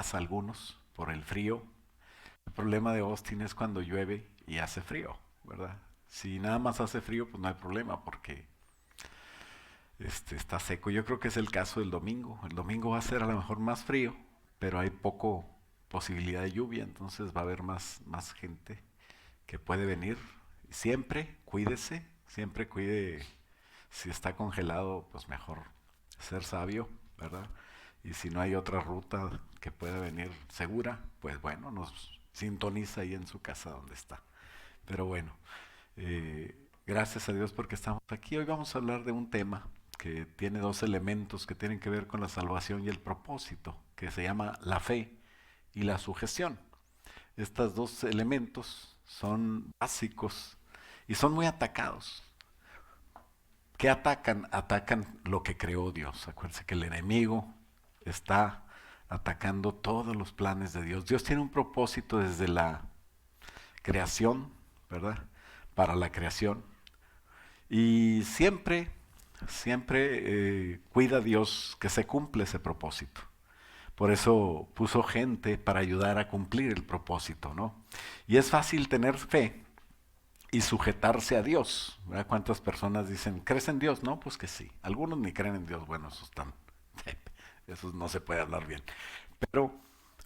casa algunos por el frío. El problema de Austin es cuando llueve y hace frío, ¿verdad? Si nada más hace frío, pues no hay problema porque está seco. Yo creo que es el caso del domingo. El domingo va a ser a lo mejor más frío, pero hay poco posibilidad de lluvia, entonces va a haber más gente que puede venir. Siempre cuídese, siempre cuide. Si está congelado, pues mejor ser sabio, ¿verdad? Y si no hay otra ruta que pueda venir segura, pues bueno, nos sintoniza ahí en su casa donde está. Pero bueno, gracias a Dios porque estamos aquí. Hoy vamos a hablar de un tema que tiene dos elementos que tienen que ver con la salvación y el propósito, que se llama la fe y la sugestión. Estos dos elementos son básicos y son muy atacados. ¿Qué atacan? Atacan lo que creó Dios. Acuérdense que el enemigo está atacando todos los planes de Dios. Dios tiene un propósito desde la creación, ¿verdad? Para la creación. Y siempre cuida Dios que se cumple ese propósito. Por eso puso gente para ayudar a cumplir el propósito, ¿no? Y es fácil tener fe y sujetarse a Dios. ¿Verdad? ¿Cuántas personas dicen, crees en Dios? No, pues que sí. Algunos ni creen en Dios. Bueno, eso no se puede hablar bien. Pero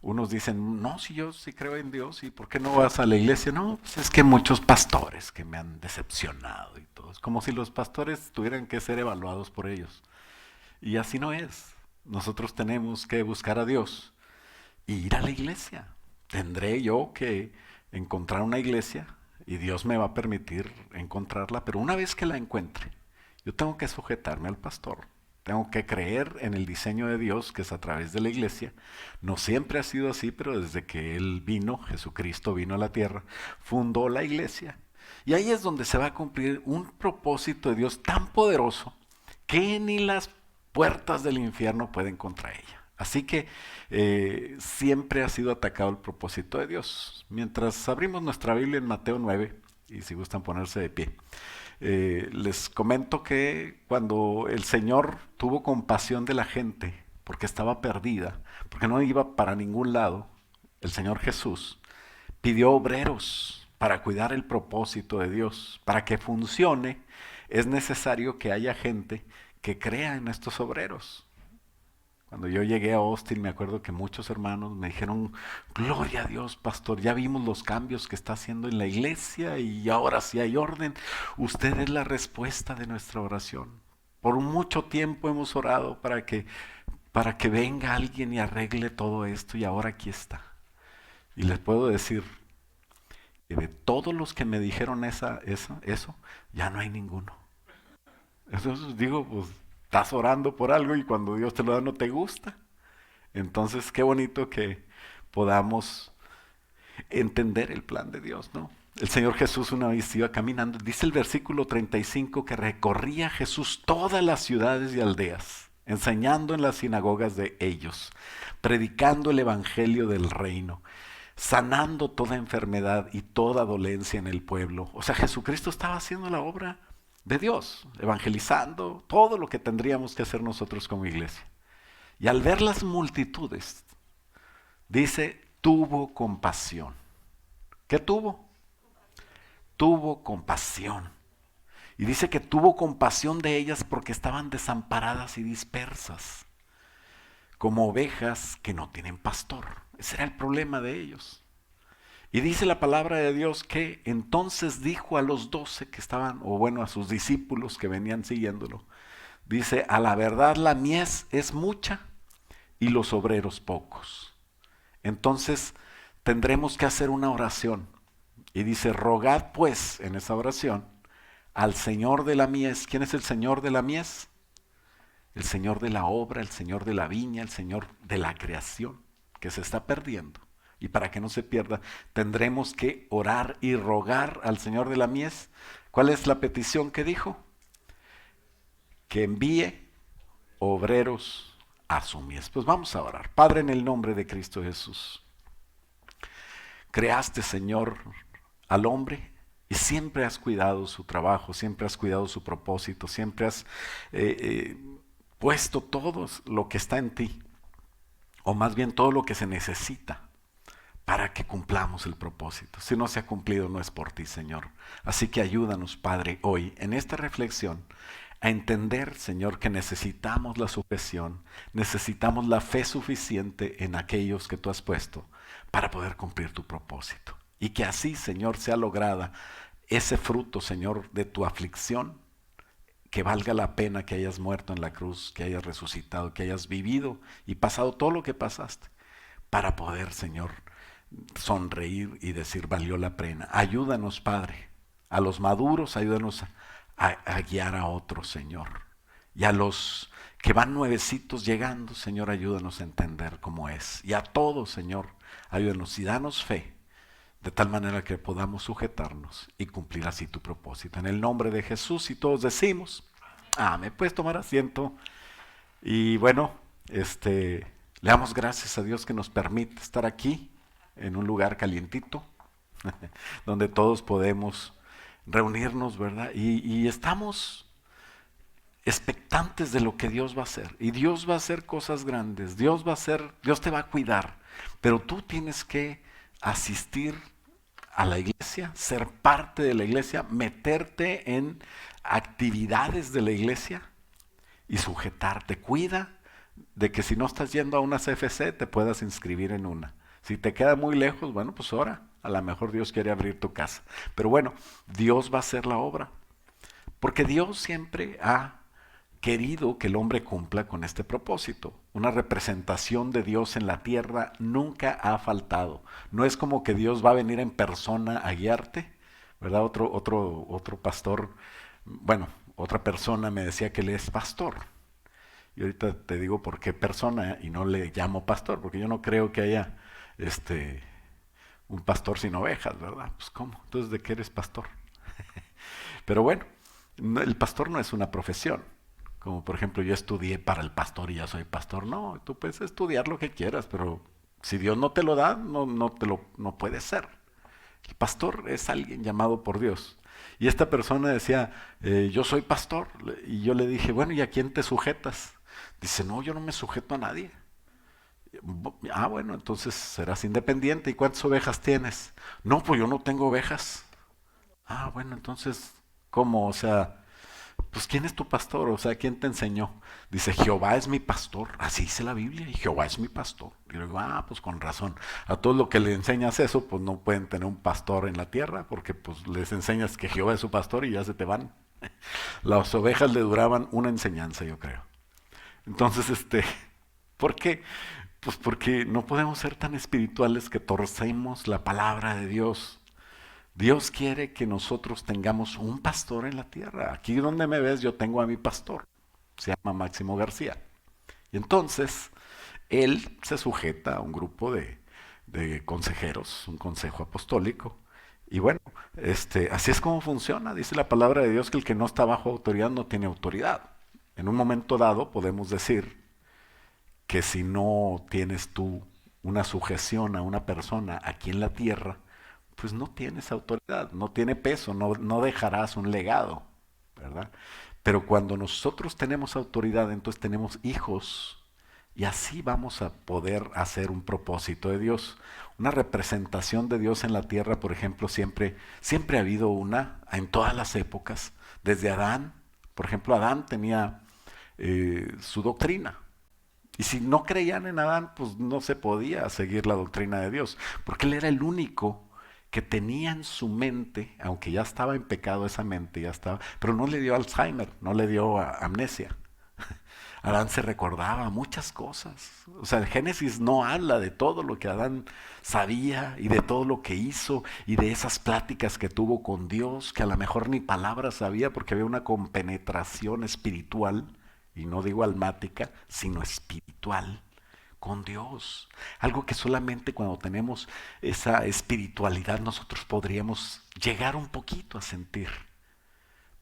unos dicen, no, si yo sí creo en Dios, ¿y por qué no vas a la iglesia? No, pues es que muchos pastores que me han decepcionado y todo. Es como si los pastores tuvieran que ser evaluados por ellos. Y así no es. Nosotros tenemos que buscar a Dios y ir a la iglesia. Tendré yo que encontrar una iglesia y Dios me va a permitir encontrarla, pero una vez que la encuentre, yo tengo que sujetarme al pastor. Tengo que creer en el diseño de Dios, que es a través de la iglesia. No siempre ha sido así, pero desde que Él vino, Jesucristo vino a la tierra, fundó la iglesia. Y ahí es donde se va a cumplir un propósito de Dios tan poderoso que ni las puertas del infierno pueden contra ella. Así que siempre ha sido atacado el propósito de Dios. Mientras abrimos nuestra Biblia en Mateo 9, y si gustan ponerse de pie, les comento que cuando el Señor tuvo compasión de la gente, porque estaba perdida, porque no iba para ningún lado, el Señor Jesús pidió obreros para cuidar el propósito de Dios. Para que funcione, es necesario que haya gente que crea en estos obreros. Cuando yo llegué a Austin, me acuerdo que muchos hermanos me dijeron, gloria a Dios, pastor, ya vimos los cambios que está haciendo en la iglesia y ahora sí hay orden. Usted es la respuesta de nuestra oración. Por mucho tiempo hemos orado para que venga alguien y arregle todo esto y ahora aquí está. Y les puedo decir que de todos los que me dijeron eso, ya no hay ninguno. Entonces digo, pues estás orando por algo y cuando Dios te lo da no te gusta. Entonces qué bonito que podamos entender el plan de Dios, ¿no? El Señor Jesús una vez iba caminando, dice el versículo 35 que recorría Jesús todas las ciudades y aldeas, enseñando en las sinagogas de ellos, predicando el evangelio del reino, sanando toda enfermedad y toda dolencia en el pueblo. O sea, Jesucristo estaba haciendo la obra de Dios, evangelizando todo lo que tendríamos que hacer nosotros como iglesia. Y al ver las multitudes, dice, tuvo compasión. ¿Qué tuvo? Tuvo compasión. Y dice que tuvo compasión de ellas porque estaban desamparadas y dispersas, como ovejas que no tienen pastor. Ese era el problema de ellos. Y dice la palabra de Dios que entonces dijo a los 12 que estaban, o bueno, a sus discípulos que venían siguiéndolo, dice, a la verdad la mies es mucha y los obreros pocos. Entonces tendremos que hacer una oración. Y dice, rogad pues en esa oración al Señor de la mies. ¿Quién es el Señor de la mies? El Señor de la obra, el Señor de la viña, el Señor de la creación, que se está perdiendo. Y para que no se pierda, tendremos que orar y rogar al Señor de la mies. ¿Cuál es la petición que dijo? Que envíe obreros a su mies. Pues vamos a orar. Padre, en el nombre de Cristo Jesús, creaste, Señor, al hombre y siempre has cuidado su trabajo, siempre has cuidado su propósito, siempre has puesto todo lo que está en ti. o más bien todo lo que se necesita para que cumplamos el propósito. Si no se ha cumplido, no es por ti, Señor. Así que ayúdanos, Padre, hoy en esta reflexión a entender, Señor, que necesitamos la sujeción, necesitamos la fe suficiente en aquellos que tú has puesto para poder cumplir tu propósito. Y que así, Señor, sea lograda ese fruto, Señor, de tu aflicción, que valga la pena que hayas muerto en la cruz, que hayas resucitado, que hayas vivido y pasado todo lo que pasaste, para poder, Señor, sonreír y decir valió la pena. Ayúdanos, Padre, a los maduros, ayúdanos a guiar a otros, Señor. Y a los que van nuevecitos llegando, Señor, ayúdanos a entender cómo es. Y a todos, Señor, ayúdanos y danos fe, de tal manera que podamos sujetarnos y cumplir así tu propósito. En el nombre de Jesús, y todos decimos, amén. Puedes tomar asiento. Y bueno, le damos gracias a Dios que nos permite estar aquí en un lugar calientito, donde todos podemos reunirnos, ¿verdad? Y estamos expectantes de lo que Dios va a hacer. Y Dios va a hacer cosas grandes, Dios te va a cuidar, pero tú tienes que asistir a la iglesia, ser parte de la iglesia, meterte en actividades de la iglesia y sujetarte. Cuida de que si no estás yendo a una CFC te puedas inscribir en una. Si te queda muy lejos, bueno, pues ora. A lo mejor Dios quiere abrir tu casa. Pero bueno, Dios va a hacer la obra. Porque Dios siempre ha querido que el hombre cumpla con este propósito. Una representación de Dios en la tierra nunca ha faltado. No es como que Dios va a venir en persona a guiarte, ¿verdad? Otro pastor, bueno, otra persona me decía que él es pastor. Y ahorita te digo por qué persona y no le llamo pastor, porque yo no creo que haya un pastor sin ovejas, ¿verdad? Pues ¿cómo? Entonces, ¿de qué eres pastor? Pero bueno, el pastor no es una profesión. Como por ejemplo, yo estudié para el pastor y ya soy pastor. No, tú puedes estudiar lo que quieras, pero si Dios no te lo da, no puede ser. El pastor es alguien llamado por Dios. Y esta persona decía, yo soy pastor. Y yo le dije, bueno, ¿y a quién te sujetas? Dice, no, yo no me sujeto a nadie. Ah, bueno, entonces serás independiente. ¿Y cuántas ovejas tienes? No, pues yo no tengo ovejas. Ah, bueno, entonces, ¿cómo? O sea, pues ¿quién es tu pastor? O sea, ¿quién te enseñó? Dice, Jehová es mi pastor. Así dice la Biblia, y Jehová es mi pastor. Y yo digo, pues con razón. A todos los que le enseñas eso, pues no pueden tener un pastor en la tierra, porque pues les enseñas que Jehová es su pastor y ya se te van. Las ovejas le duraban una enseñanza, yo creo. Entonces, ¿por qué? Pues porque no podemos ser tan espirituales que torcemos la palabra de Dios. Dios quiere que nosotros tengamos un pastor en la tierra. Aquí donde me ves yo tengo a mi pastor. Se llama Máximo García. Y entonces él se sujeta a un grupo de consejeros, un consejo apostólico. Y bueno, así es como funciona. Dice la palabra de Dios que el que no está bajo autoridad no tiene autoridad. En un momento dado podemos decir que si no tienes tú una sujeción a una persona aquí en la tierra, pues no tienes autoridad, no tiene peso, no dejarás un legado, ¿verdad? Pero cuando nosotros tenemos autoridad, entonces tenemos hijos y así vamos a poder hacer un propósito de Dios. Una representación de Dios en la tierra, por ejemplo, siempre ha habido una, en todas las épocas, desde Adán. Por ejemplo, Adán tenía su doctrina. Y si no creían en Adán, pues no se podía seguir la doctrina de Dios, porque él era el único que tenía en su mente, aunque ya estaba en pecado esa mente, ya estaba, pero no le dio Alzheimer, no le dio amnesia. Adán se recordaba muchas cosas. O sea, el Génesis no habla de todo lo que Adán sabía y de todo lo que hizo y de esas pláticas que tuvo con Dios, que a lo mejor ni palabras sabía porque había una compenetración espiritual, y no digo almática, sino espiritual con Dios. Algo que solamente cuando tenemos esa espiritualidad nosotros podríamos llegar un poquito a sentir.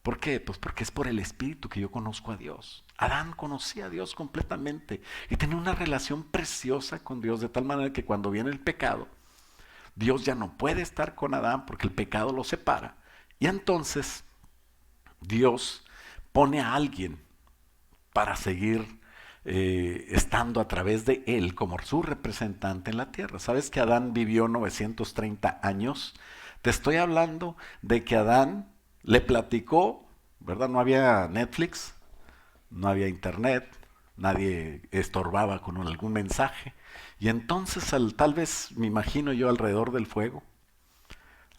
¿Por qué? Pues porque es por el Espíritu que yo conozco a Dios. Adán conocía a Dios completamente y tenía una relación preciosa con Dios, de tal manera que cuando viene el pecado, Dios ya no puede estar con Adán porque el pecado lo separa. Y entonces Dios pone a alguien para seguir estando a través de él como su representante en la tierra. ¿Sabes que Adán vivió 930 años? Te estoy hablando de que Adán le platicó, ¿verdad? No había Netflix, no había internet, nadie estorbaba con algún mensaje. Y entonces tal vez me imagino yo alrededor del fuego,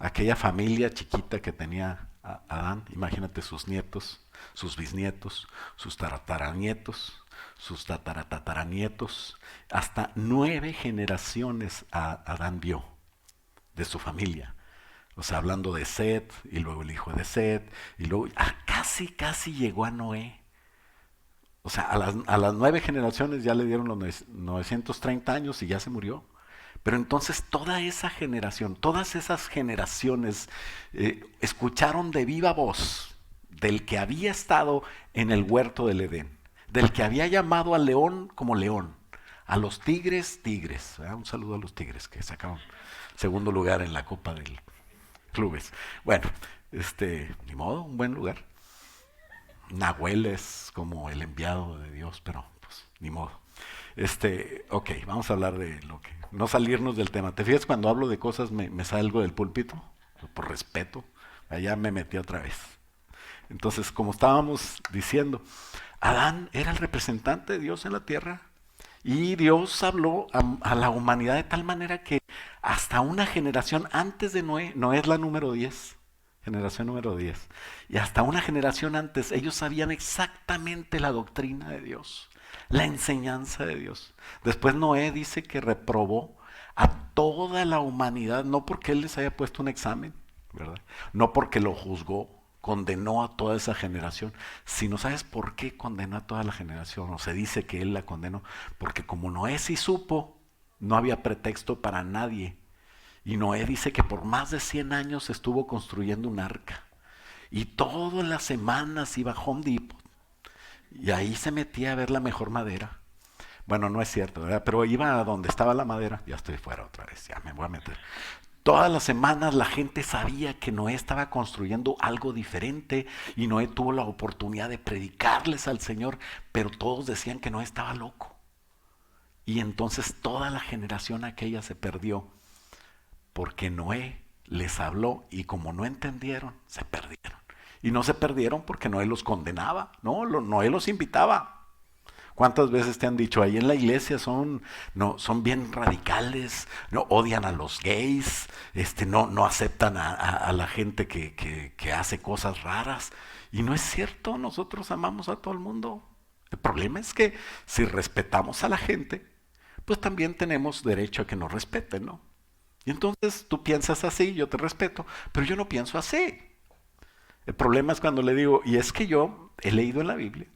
aquella familia chiquita que tenía Adán, imagínate sus nietos, sus bisnietos, sus tataranietos, sus tataranietos, hasta 9 generaciones Adán vio de su familia. O sea, hablando de Set, y luego el hijo de Set, y luego casi llegó a Noé. O sea, a las 9 generaciones ya le dieron los 930 años y ya se murió. Pero entonces toda esa generación, todas esas generaciones escucharon de viva voz del que había estado en el huerto del Edén, del que había llamado al león como león, a los tigres, tigres. ¿Verdad? Un saludo a los tigres que sacaron segundo lugar en la Copa del Clubes. Bueno, ni modo, un buen lugar. Nahuel es como el enviado de Dios, pero pues ni modo. Ok, vamos a hablar de lo que... No salirnos del tema. ¿Te fijas cuando hablo de cosas me salgo del púlpito? Por respeto. Allá me metí otra vez. Entonces, como estábamos diciendo, Adán era el representante de Dios en la tierra. Y Dios habló a la humanidad de tal manera que hasta una generación antes de Noé, Noé es la número 10, generación número 10, y hasta una generación antes ellos sabían exactamente la doctrina de Dios, la enseñanza de Dios. Después Noé dice que reprobó a toda la humanidad, no porque él les haya puesto un examen, ¿verdad? No porque lo juzgó, condenó a toda esa generación, sino ¿sabes por qué condenó a toda la generación? O se dice que él la condenó, porque como Noé sí supo, no había pretexto para nadie. Y Noé dice que por más de 100 años estuvo construyendo un arca. Y todas las semanas iba a Home Depot. Y ahí se metía a ver la mejor madera. Bueno, no es cierto, ¿verdad? Pero iba a donde estaba la madera. Ya estoy fuera otra vez, ya me voy a meter. Todas las semanas la gente sabía que Noé estaba construyendo algo diferente y Noé tuvo la oportunidad de predicarles al Señor, pero todos decían que Noé estaba loco. Y entonces toda la generación aquella se perdió porque Noé les habló y como no entendieron, se perdieron. Y no se perdieron porque Noé los condenaba, no, Noé los invitaba. ¿Cuántas veces te han dicho, ahí en la iglesia son bien radicales, no odian a los gays, no aceptan a la gente que hace cosas raras? Y no es cierto, nosotros amamos a todo el mundo. El problema es que si respetamos a la gente, pues también tenemos derecho a que nos respeten, ¿no? Y entonces tú piensas así, yo te respeto, pero yo no pienso así. El problema es cuando le digo, y es que yo he leído en la Biblia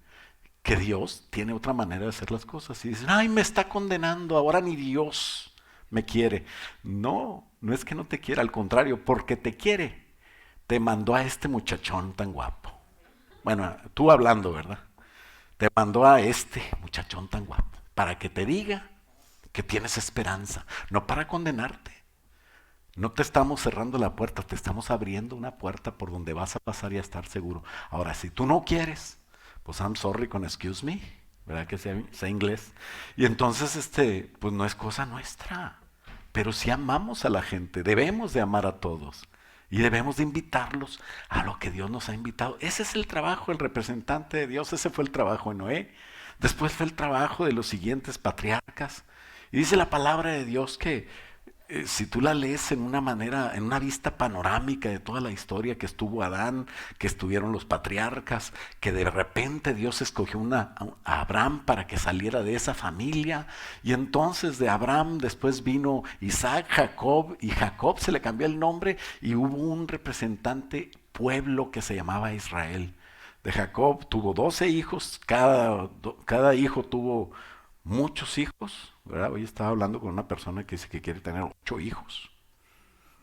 que Dios tiene otra manera de hacer las cosas. Y dicen, ay, me está condenando, ahora ni Dios me quiere. No, no es que no te quiera, al contrario, porque te quiere, te mandó a este muchachón tan guapo. Bueno, tú hablando, ¿verdad? Te mandó a este muchachón tan guapo, para que te diga que tienes esperanza, no para condenarte. No te estamos cerrando la puerta, te estamos abriendo una puerta por donde vas a pasar y a estar seguro. Ahora, si tú no quieres, pues I'm sorry con excuse me, ¿verdad que sea inglés? Y entonces, pues no es cosa nuestra, pero si amamos a la gente, debemos de amar a todos y debemos de invitarlos a lo que Dios nos ha invitado. Ese es el trabajo del representante de Dios, ese fue el trabajo de Noé. Después fue el trabajo de los siguientes patriarcas. Y dice la palabra de Dios que si tú la lees en una manera, en una vista panorámica de toda la historia que estuvo Adán, que estuvieron los patriarcas, que de repente Dios escogió a Abraham para que saliera de esa familia, y entonces de Abraham después vino Isaac, Jacob, y Jacob se le cambió el nombre y hubo un representante pueblo que se llamaba Israel. De Jacob tuvo 12 hijos, cada hijo tuvo muchos hijos, ¿verdad? Hoy estaba hablando con una persona que dice que quiere tener 8 hijos,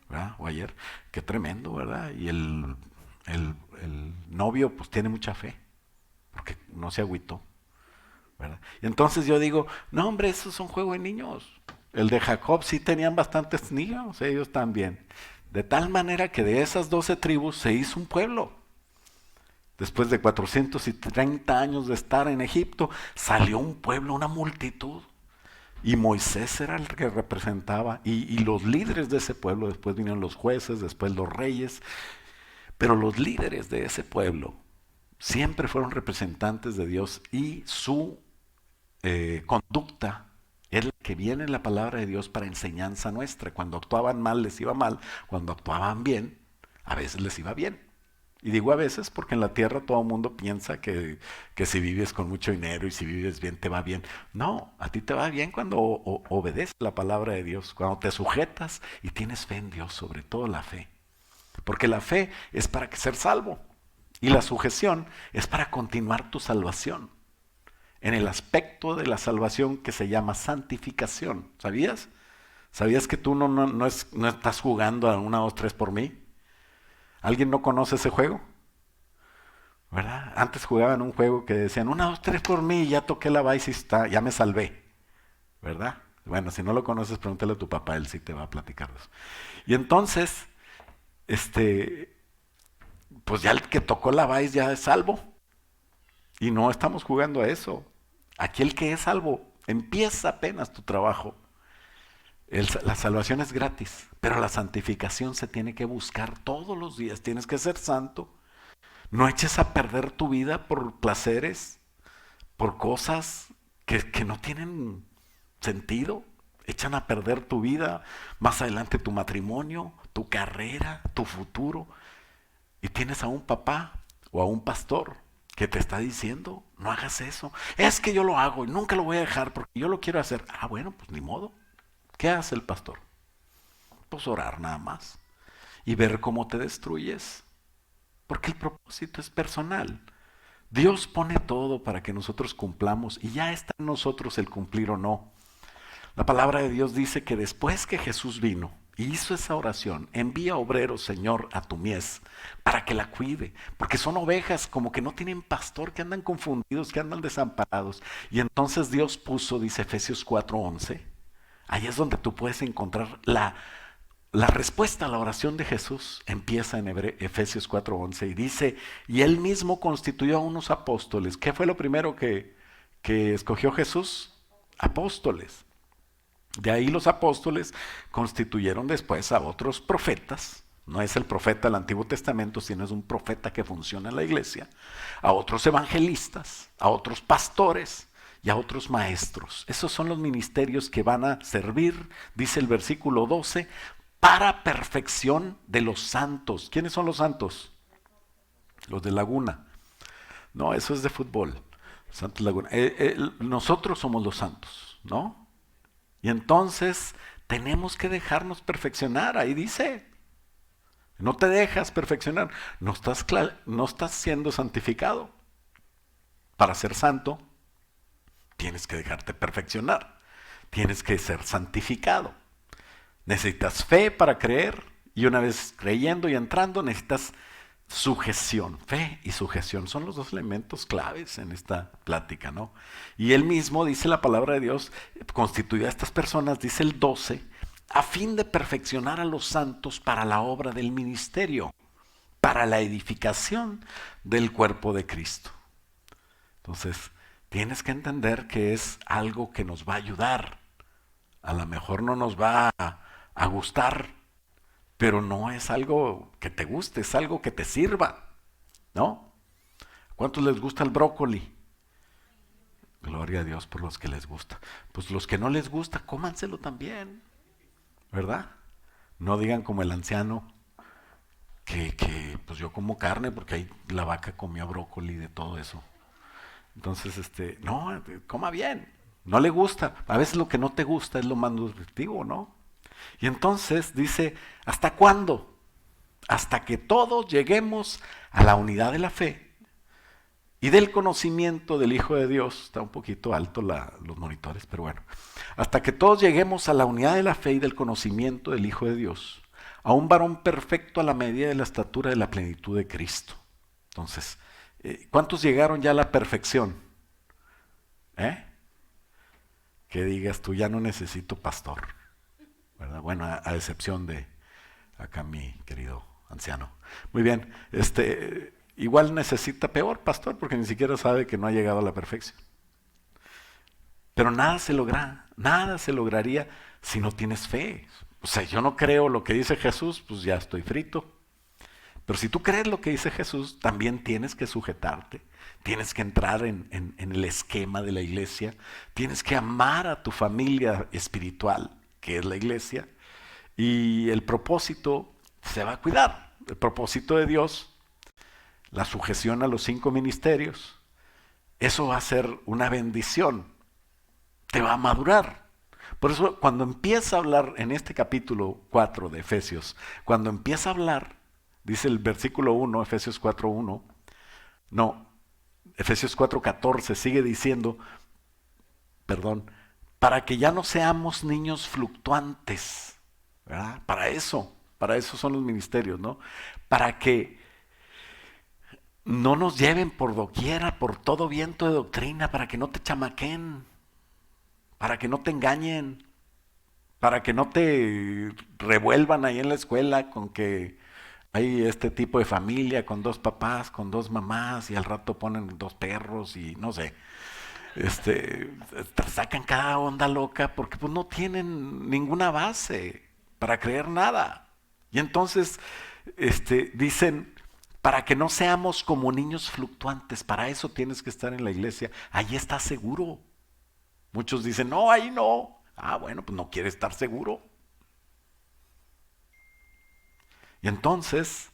¿verdad? O ayer, qué tremendo, ¿verdad? Y el novio pues tiene mucha fe, porque no se agüitó, ¿verdad? Y entonces yo digo, no hombre, eso es un juego de niños. El de Jacob sí tenían bastantes niños, ellos también. De tal manera que de esas 12 tribus se hizo un pueblo. Después de 430 años de estar en Egipto, salió un pueblo, una multitud. Y Moisés era el que representaba, y los líderes de ese pueblo, después vinieron los jueces, después los reyes, pero los líderes de ese pueblo siempre fueron representantes de Dios y su conducta es la que viene en la palabra de Dios para enseñanza nuestra. Cuando actuaban mal les iba mal, cuando actuaban bien, a veces les iba bien. Y digo a veces porque en la tierra todo el mundo piensa que si vives con mucho dinero y si vives bien te va bien. No, a ti te va bien cuando obedeces la palabra de Dios, cuando te sujetas y tienes fe en Dios, sobre todo la fe. Porque la fe es para ser salvo y la sujeción es para continuar tu salvación. En el aspecto de la salvación que se llama santificación. ¿Sabías? ¿Sabías que tú no estás jugando a 1, 2, 3 por mí? ¿Alguien no conoce ese juego? ¿Verdad? Antes jugaban un juego que decían 1, 2, 3 por mí, ya toqué la base y ya me salvé. ¿Verdad? Bueno, si no lo conoces, pregúntale a tu papá, él sí te va a platicar de eso. Y entonces, pues ya el que tocó la base ya es salvo. Y no estamos jugando a eso. Aquí el que es salvo, empieza apenas tu trabajo. La salvación es gratis, pero la santificación se tiene que buscar todos los días. Tienes que ser santo. No eches a perder tu vida por placeres, por cosas que no tienen sentido. Echan a perder tu vida, más adelante tu matrimonio, tu carrera, tu futuro. Y tienes a un papá o a un pastor que te está diciendo, no hagas eso. Es que yo lo hago y nunca lo voy a dejar porque yo lo quiero hacer. Ah, bueno, pues ni modo. ¿Qué hace el pastor? Pues orar nada más y ver cómo te destruyes. Porque el propósito es personal. Dios pone todo para que nosotros cumplamos y ya está en nosotros el cumplir o no. La palabra de Dios dice que después que Jesús vino y hizo esa oración, envía obreros, Señor, a tu mies para que la cuide, porque son ovejas como que no tienen pastor, que andan confundidos, que andan desamparados. Y entonces Dios puso, dice Efesios 4:11, ahí es donde tú puedes encontrar la respuesta a la oración de Jesús. Empieza en Efesios 4:11 y dice, y él mismo constituyó a unos apóstoles. ¿Qué fue lo primero que escogió Jesús? Apóstoles. De ahí los apóstoles constituyeron después a otros profetas. No es el profeta del Antiguo Testamento, sino es un profeta que funciona en la iglesia. A otros evangelistas, a otros pastores y a otros maestros. Esos son los ministerios que van a servir, dice el versículo 12, para perfección de los santos. ¿Quiénes son los santos? Los de Laguna. No, eso es de fútbol. Santos Laguna. Nosotros somos los santos, ¿no? Y entonces tenemos que dejarnos perfeccionar. Ahí dice, no te dejas perfeccionar. No estás siendo santificado. Para ser santo, tienes que dejarte perfeccionar. Tienes que ser santificado. Necesitas fe para creer y una vez creyendo y entrando necesitas sujeción. Fe y sujeción son los dos elementos claves en esta plática, ¿no? Y él mismo, dice la palabra de Dios, constituyó a estas personas, dice el 12, a fin de perfeccionar a los santos para la obra del ministerio, para la edificación del cuerpo de Cristo. Entonces, tienes que entender que es algo que nos va a ayudar. A lo mejor no nos va a gustar, pero no es algo que te guste, es algo que te sirva, ¿no? ¿Cuántos les gusta el brócoli? Gloria a Dios por los que les gusta. Pues los que no les gusta, cómanselo también, ¿verdad? No digan como el anciano que pues yo como carne porque ahí la vaca comió brócoli y de todo eso. Entonces, no, coma bien. No le gusta. A veces lo que no te gusta es lo más nutritivo, ¿no? Y entonces dice, ¿hasta cuándo? Hasta que todos lleguemos a la unidad de la fe y del conocimiento del Hijo de Dios. Está un poquito alto los monitores, pero bueno. Hasta que todos lleguemos a la unidad de la fe y del conocimiento del Hijo de Dios, a un varón perfecto a la medida de la estatura de la plenitud de Cristo. Entonces, ¿cuántos llegaron ya a la perfección? Que digas tú, ya no necesito pastor, ¿verdad? Bueno, a excepción de acá mi querido anciano. Muy bien, igual necesita peor, pastor, porque ni siquiera sabe que no ha llegado a la perfección. Pero nada se lograría si no tienes fe. O sea, yo no creo lo que dice Jesús, pues ya estoy frito. Pero si tú crees lo que dice Jesús, también tienes que sujetarte, tienes que entrar en el esquema de la iglesia, tienes que amar a tu familia espiritual, que es la iglesia, y el propósito se va a cuidar. El propósito de Dios, la sujeción a los 5 ministerios, eso va a ser una bendición, te va a madurar. Por eso cuando empieza a hablar en este capítulo 4 de Efesios, cuando empieza a hablar, dice el versículo 1, Efesios 4:1, no, Efesios 4:14 sigue diciendo, perdón, para que ya no seamos niños fluctuantes, ¿verdad? Para eso son los ministerios, ¿no? Para que no nos lleven por doquiera, por todo viento de doctrina, para que no te chamaquen, para que no te engañen, para que no te revuelvan ahí en la escuela con que hay este tipo de familia con 2 papás, con 2 mamás y al rato ponen 2 perros y no sé. Sacan cada onda loca porque pues no tienen ninguna base para creer nada. Y entonces dicen, para que no seamos como niños fluctuantes, para eso tienes que estar en la iglesia, ahí estás seguro. Muchos dicen, no, ahí no. Ah, bueno, pues no quiere estar seguro. Y entonces,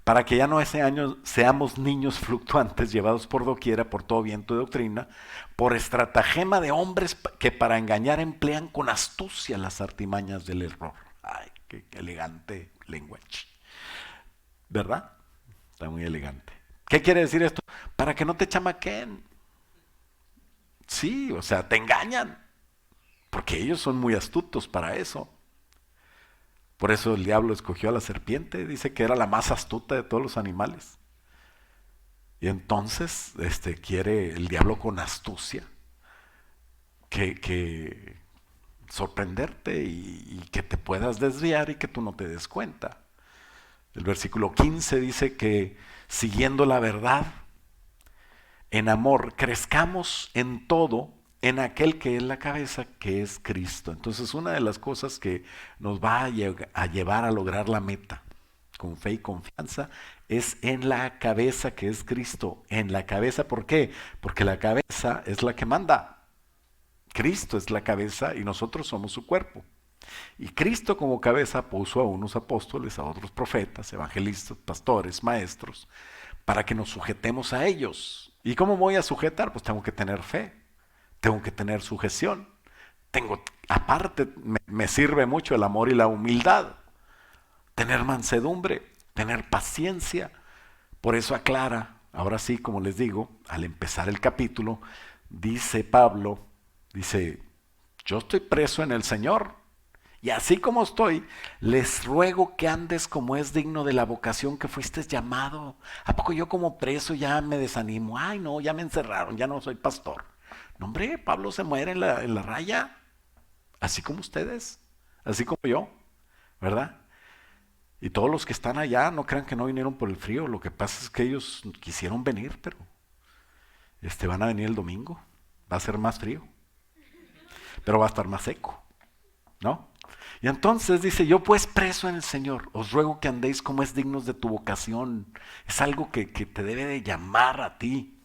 para que ya no ese año seamos niños fluctuantes, llevados por doquiera, por todo viento de doctrina, por estratagema de hombres que para engañar emplean con astucia las artimañas del error. Ay, qué elegante lenguaje. ¿Verdad? Está muy elegante. ¿Qué quiere decir esto? Para que no te chamaquen. Sí, o sea, te engañan. Porque ellos son muy astutos para eso. Por eso el diablo escogió a la serpiente, dice que era la más astuta de todos los animales. Y entonces quiere el diablo con astucia que sorprenderte y que te puedas desviar y que tú no te des cuenta. El versículo 15 dice que siguiendo la verdad, en amor, crezcamos en todo en aquel que es la cabeza, que es Cristo. Entonces una de las cosas que nos va a llevar a lograr la meta con fe y confianza es en la cabeza, que es Cristo. En la cabeza, ¿por qué? Porque la cabeza es la que manda. Cristo es la cabeza y nosotros somos su cuerpo. Y Cristo como cabeza puso a unos apóstoles, a otros profetas, evangelistas, pastores, maestros, para que nos sujetemos a ellos. ¿Y cómo voy a sujetar? Pues tengo que tener fe, tengo que tener sujeción. Aparte, me sirve mucho el amor y la humildad, tener mansedumbre, tener paciencia. Por eso aclara, ahora sí, como les digo, al empezar el capítulo, dice Pablo, dice, yo estoy preso en el Señor. Y así como estoy, les ruego que andes como es digno de la vocación que fuiste llamado. ¿A poco yo como preso ya me desanimo? Ay, no, ya me encerraron, ya no soy pastor. No, hombre, Pablo se muere en la raya, así como ustedes, así como yo, ¿verdad? Y todos los que están allá, no crean que no vinieron por el frío, lo que pasa es que ellos quisieron venir, pero van a venir el domingo, va a ser más frío, pero va a estar más seco, ¿no? Y entonces dice, yo pues preso en el Señor, os ruego que andéis como es dignos de tu vocación. Es algo que te debe de llamar a ti.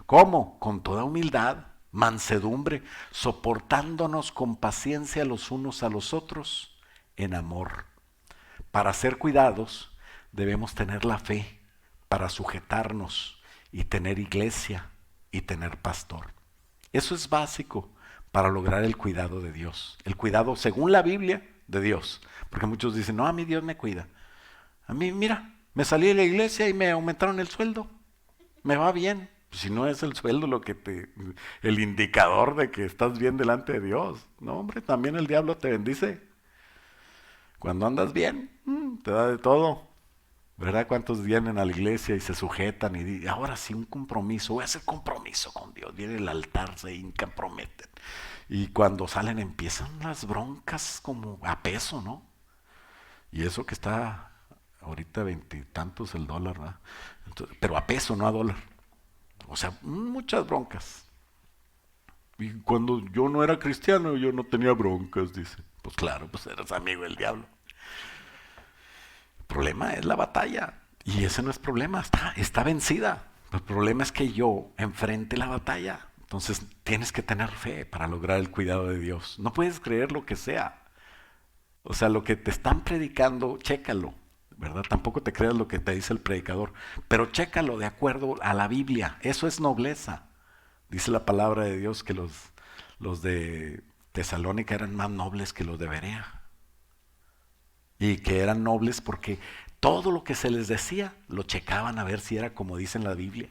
¿Cómo? Con toda humildad, mansedumbre, soportándonos con paciencia los unos a los otros en amor. Para ser cuidados debemos tener la fe para sujetarnos y tener iglesia y tener pastor. Eso es básico para lograr el cuidado de Dios. El cuidado según la Biblia de Dios. Porque muchos dicen, no, a mí Dios me cuida. A mí, mira, me salí de la iglesia y me aumentaron el sueldo. Me va bien. Si no es el sueldo el indicador de que estás bien delante de Dios. No, hombre, también el diablo te bendice. Cuando andas bien, te da de todo. ¿Verdad? ¿Cuántos vienen a la iglesia y se sujetan y dicen, ahora sí un compromiso, voy a hacer compromiso con Dios? Viene el altar, se hincan, prometen. Y cuando salen empiezan las broncas como a peso, ¿no? Y eso que está ahorita veintitantos el dólar, ¿verdad? Entonces, pero a peso, no a dólar. O sea, muchas broncas. Y cuando yo no era cristiano, yo no tenía broncas, dice. Pues claro, pues eres amigo del diablo. El problema es la batalla. Y ese no es problema, está vencida. El problema es que yo enfrente la batalla. Entonces tienes que tener fe para lograr el cuidado de Dios. No puedes creer lo que sea. O sea, lo que te están predicando, chécalo, ¿verdad? Tampoco te creas lo que te dice el predicador, pero chécalo de acuerdo a la Biblia. Eso es nobleza. Dice la palabra de Dios que los de Tesalónica eran más nobles que los de Berea. Y que eran nobles porque todo lo que se les decía lo checaban a ver si era como dice en la Biblia.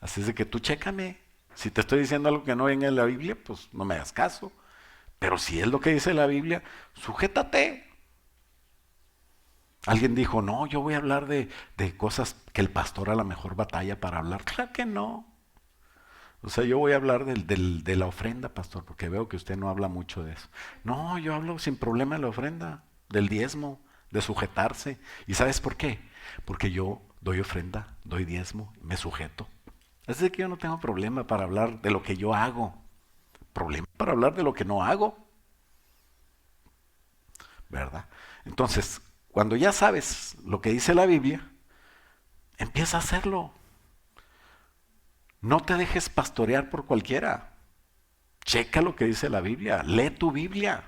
Así es de que tú chécame. Si te estoy diciendo algo que no venga en la Biblia, pues no me hagas caso. Pero si es lo que dice la Biblia, sujétate. Alguien dijo, no, yo voy a hablar de cosas que el pastor a lo mejor batalla para hablar. Claro que no. O sea, yo voy a hablar de la ofrenda, pastor, porque veo que usted no habla mucho de eso. No, yo hablo sin problema de la ofrenda, del diezmo, de sujetarse. ¿Y sabes por qué? Porque yo doy ofrenda, doy diezmo, me sujeto. Así que yo no tengo problema para hablar de lo que yo hago. Problema para hablar de lo que no hago. ¿Verdad? Entonces, cuando ya sabes lo que dice la Biblia, empieza a hacerlo. No te dejes pastorear por cualquiera. Checa lo que dice la Biblia. Lee tu Biblia.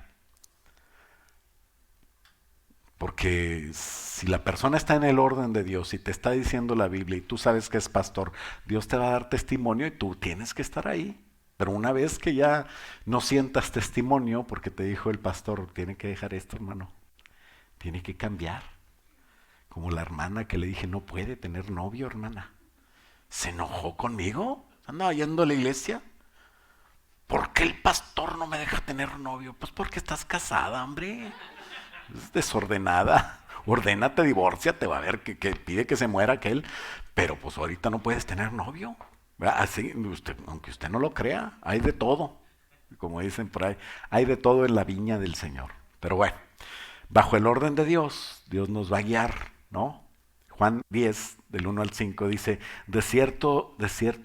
Porque si la persona está en el orden de Dios y te está diciendo la Biblia y tú sabes que es pastor, Dios te va a dar testimonio y tú tienes que estar ahí. Pero una vez que ya no sientas testimonio, porque te dijo el pastor, tiene que dejar esto, hermano, tiene que cambiar. Como la hermana que le dije, no puede tener novio, hermana. ¿Se enojó conmigo? ¿Andaba yendo a la iglesia? ¿Por qué el pastor no me deja tener novio? Pues porque estás casada, hombre. Es desordenada. Ordénate, divórciate, va a ver que pide que se muera aquel. Pero pues ahorita no puedes tener novio. Así, aunque usted no lo crea, hay de todo. Como dicen por ahí, hay de todo en la viña del Señor. Pero bueno, bajo el orden de Dios, Dios nos va a guiar, ¿no? Juan 10, del 1 al 5, dice, de cierto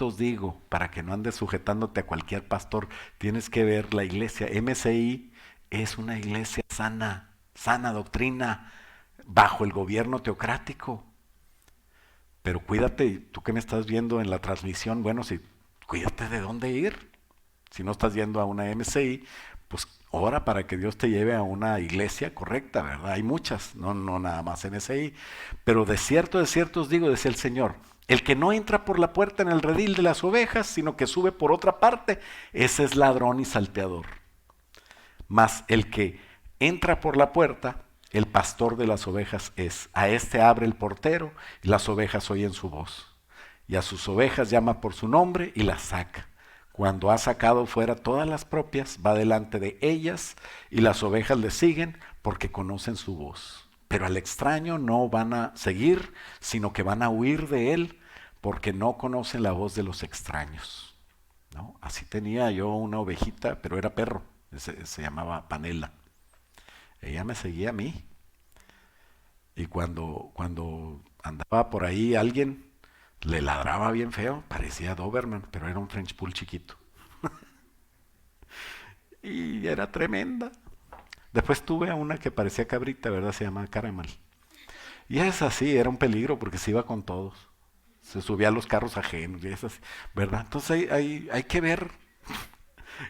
os digo, para que no andes sujetándote a cualquier pastor, tienes que ver la iglesia. MCI es una iglesia sana, sana doctrina, bajo el gobierno teocrático. Pero cuídate, tú que me estás viendo en la transmisión, bueno, si cuídate de dónde ir. Si no estás yendo a una MCI, pues ora para que Dios te lleve a una iglesia correcta, ¿verdad? Hay muchas, no nada más MCI. Pero de cierto os digo, decía el Señor, el que no entra por la puerta en el redil de las ovejas, sino que sube por otra parte, ese es ladrón y salteador. Mas el que entra por la puerta, el pastor de las ovejas es. A este abre el portero y las ovejas oyen su voz. Y a sus ovejas llama por su nombre y las saca. Cuando ha sacado fuera todas las propias, va delante de ellas y las ovejas le siguen porque conocen su voz. Pero al extraño no van a seguir, sino que van a huir de él porque no conocen la voz de los extraños. ¿No? Así tenía yo una ovejita, pero era perro, se llamaba Panela. Ella me seguía a mí. Y cuando andaba por ahí alguien, le ladraba bien feo, parecía Doberman, pero era un French Poodle chiquito. Y era tremenda. Después tuve a una que parecía cabrita, ¿verdad? Se llama Caramel. Y es así, era un peligro porque se iba con todos. Se subía a los carros ajenos y es así, ¿verdad? Entonces hay que ver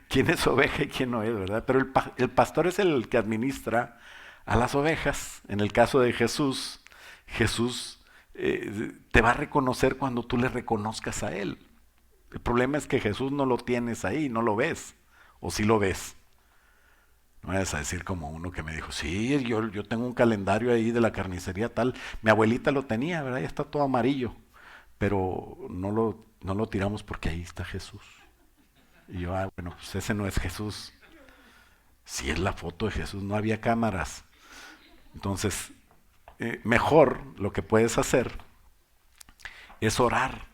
quién es oveja y quién no es, ¿verdad? Pero el pastor es el que administra a las ovejas. En el caso de Jesús, Jesús te va a reconocer cuando tú le reconozcas a Él. El problema es que Jesús no lo tienes ahí, no lo ves. O sí lo ves. No vayas a decir como uno que me dijo, sí, yo tengo un calendario ahí de la carnicería tal. Mi abuelita lo tenía, ¿verdad? Ya está todo amarillo. Pero no lo tiramos porque ahí está Jesús. Y yo, bueno, pues ese no es Jesús. Si es la foto de Jesús, no había cámaras. Entonces, mejor lo que puedes hacer es orar.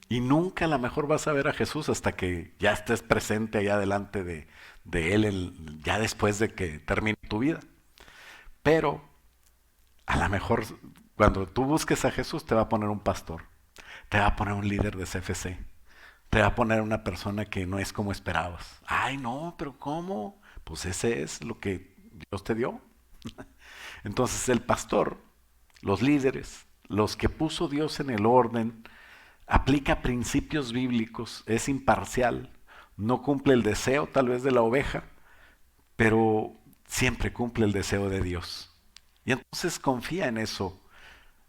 Y nunca a lo mejor vas a ver a Jesús hasta que ya estés presente allá delante de Él, ya después de que termine tu vida. Pero a lo mejor Cuando tú busques a Jesús, te va a poner un pastor, te va a poner un líder de CFC, te va a poner una persona que no es como esperabas. Ay, no, pero ¿cómo? Pues ese es lo que Dios te dio. Entonces el pastor, los líderes, los que puso Dios en el orden, aplica principios bíblicos, es imparcial, no cumple el deseo tal vez de la oveja, pero siempre cumple el deseo de Dios. Y entonces confía en eso.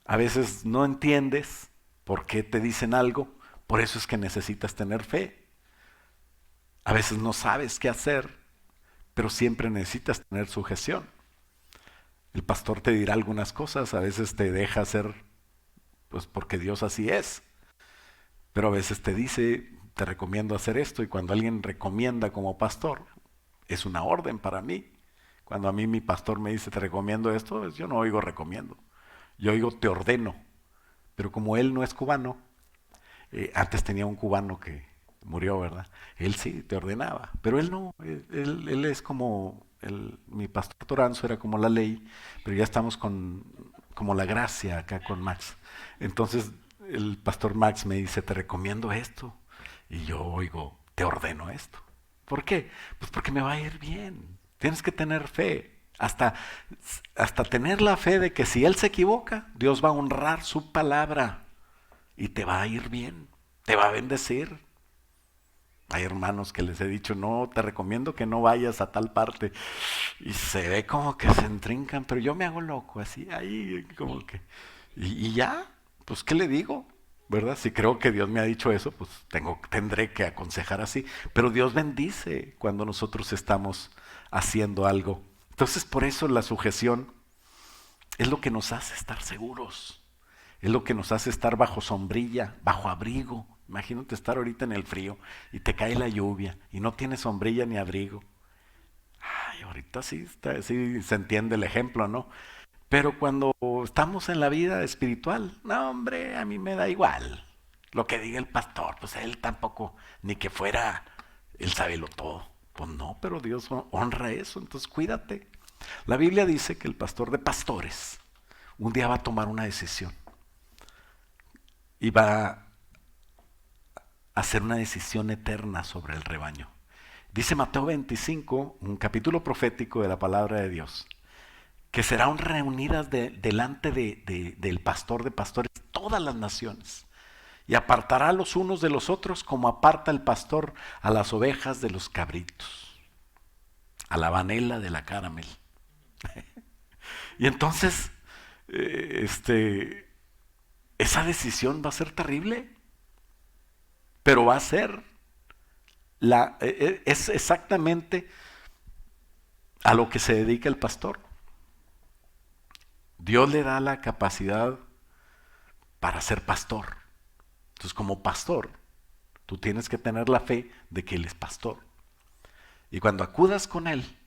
A veces no entiendes por qué te dicen algo, por eso es que necesitas tener fe. A veces no sabes qué hacer, pero siempre necesitas tener sujeción. El pastor te dirá algunas cosas, a veces te deja hacer, pues porque Dios así es, pero a veces te dice, te recomiendo hacer esto, y cuando alguien recomienda como pastor, es una orden para mí. Cuando a mí mi pastor me dice, te recomiendo esto, pues yo no oigo recomiendo, yo oigo te ordeno. Pero como él no es cubano, antes tenía un cubano que murió, ¿verdad? Él sí te ordenaba, pero él no, él es como, mi pastor Toranzo era como la ley, pero ya estamos como la gracia acá con Max. Entonces el pastor Max me dice, te recomiendo esto, y yo oigo, te ordeno esto. ¿Por qué? Pues porque me va a ir bien. Tienes que tener fe. Hasta tener la fe de que si él se equivoca, Dios va a honrar su palabra y te va a ir bien, te va a bendecir. Hay hermanos que les he dicho, no, te recomiendo que no vayas a tal parte. Y se ve como que se entrincan, pero yo me hago loco, así, ahí como que... Y ya, pues, ¿qué le digo? ¿Verdad? Si creo que Dios me ha dicho eso, pues tendré que aconsejar así. Pero Dios bendice cuando nosotros estamos haciendo algo. Entonces, por eso la sujeción es lo que nos hace estar seguros. Es lo que nos hace estar bajo sombrilla, bajo abrigo. Imagínate estar ahorita en el frío y te cae la lluvia y no tienes sombrilla ni abrigo. Ay, ahorita sí se entiende el ejemplo, ¿no? Pero cuando estamos en la vida espiritual, no, hombre, a mí me da igual. Lo que diga el pastor, pues él tampoco, ni que fuera, él sábelo todo. Pues no, pero Dios honra eso, entonces cuídate. La Biblia dice que el pastor de pastores un día va a tomar una decisión y va a hacer una decisión eterna sobre el rebaño. Dice Mateo 25, un capítulo profético de la palabra de Dios, que serán reunidas delante del pastor de pastores todas las naciones, y apartará a los unos de los otros como aparta el pastor a las ovejas de los cabritos, a la vanela de la caramel. Y entonces, esa decisión va a ser terrible, pero va a ser, es exactamente a lo que se dedica el pastor. Dios le da la capacidad para ser pastor. Entonces, como pastor, tú tienes que tener la fe de que Él es pastor. Y cuando acudas con Él,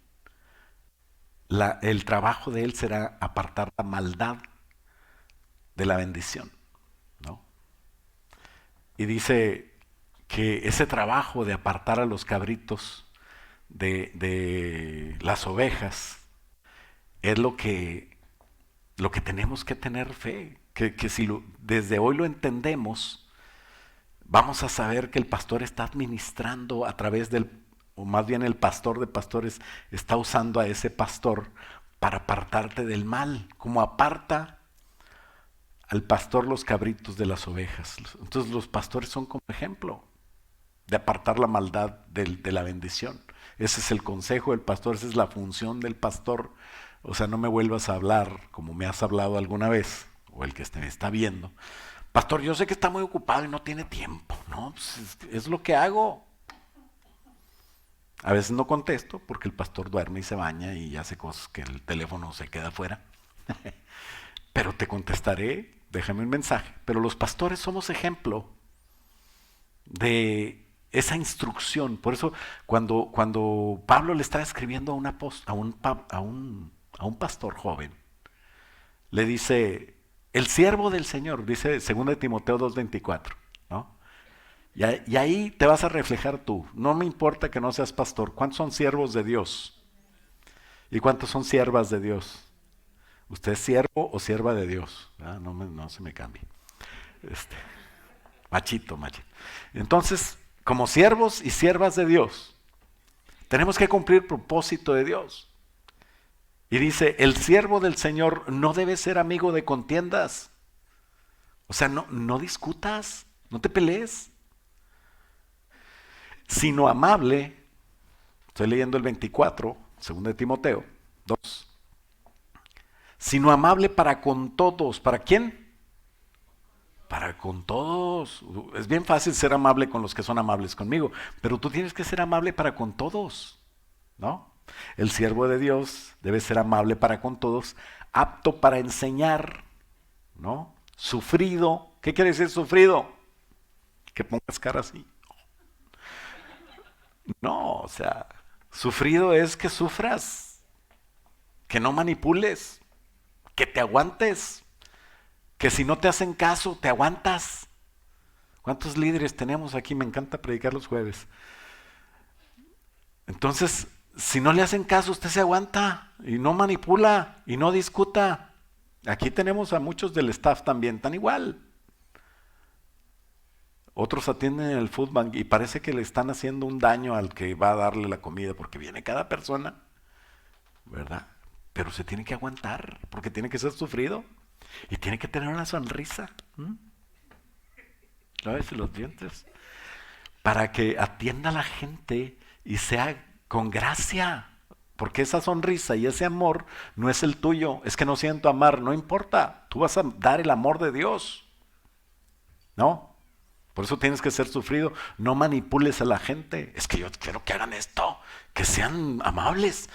el trabajo de Él será apartar la maldad de la bendición, ¿no? Y dice que ese trabajo de apartar a los cabritos de las ovejas es lo que tenemos que tener fe. Que si desde hoy lo entendemos, vamos a saber que el pastor está administrando a través o más bien el pastor de pastores está usando a ese pastor para apartarte del mal, como aparta al pastor los cabritos de las ovejas. Entonces los pastores son como ejemplo de apartar la maldad de la bendición. Ese es el consejo del pastor, esa es la función del pastor. O sea, no me vuelvas a hablar como me has hablado alguna vez, o el que me está viendo. Pastor, yo sé que está muy ocupado y no tiene tiempo. No, pues es lo que hago. A veces no contesto porque el pastor duerme y se baña y hace cosas que el teléfono se queda fuera. Pero te contestaré, déjame un mensaje. Pero los pastores somos ejemplo de esa instrucción. Por eso cuando Pablo le estaba escribiendo a un pastor joven, le dice, el siervo del Señor, dice 2 Timoteo 2:24, ¿no? Y ahí te vas a reflejar tú. No me importa que no seas pastor. ¿Cuántos son siervos de Dios? ¿Y cuántos son siervas de Dios? Usted es siervo o sierva de Dios. No se me cambie. Este, machito. Entonces, como siervos y siervas de Dios, tenemos que cumplir el propósito de Dios. Y dice, el siervo del Señor no debe ser amigo de contiendas. O sea, no discutas, no te pelees, sino amable. Estoy leyendo el 24, 2 de Timoteo 2. Sino amable para con todos. ¿Para quién? Para con todos. Es bien fácil ser amable con los que son amables conmigo, pero tú tienes que ser amable para con todos, ¿no? El siervo de Dios debe ser amable para con todos, apto para enseñar, ¿no? Sufrido. ¿Qué quiere decir sufrido? Que pongas cara así. No, o sea, sufrido es que sufras, que no manipules, que te aguantes, que si no te hacen caso, te aguantas. ¿Cuántos líderes tenemos aquí? Me encanta predicar los jueves. Entonces, si no le hacen caso, usted se aguanta y no manipula y no discuta. Aquí tenemos a muchos del staff también, tan igual. Otros atienden el food bank y parece que le están haciendo un daño al que va a darle la comida porque viene cada persona, ¿verdad? Pero se tiene que aguantar porque tiene que ser sufrido y tiene que tener una sonrisa. Lávese los dientes para que atienda a la gente y sea con gracia. Porque esa sonrisa y ese amor no es el tuyo. Es que no siento amar, no importa. Tú vas a dar el amor de Dios, ¿no? Por eso tienes que ser sufrido. No manipules a la gente. Es que yo quiero que hagan esto, que sean amables.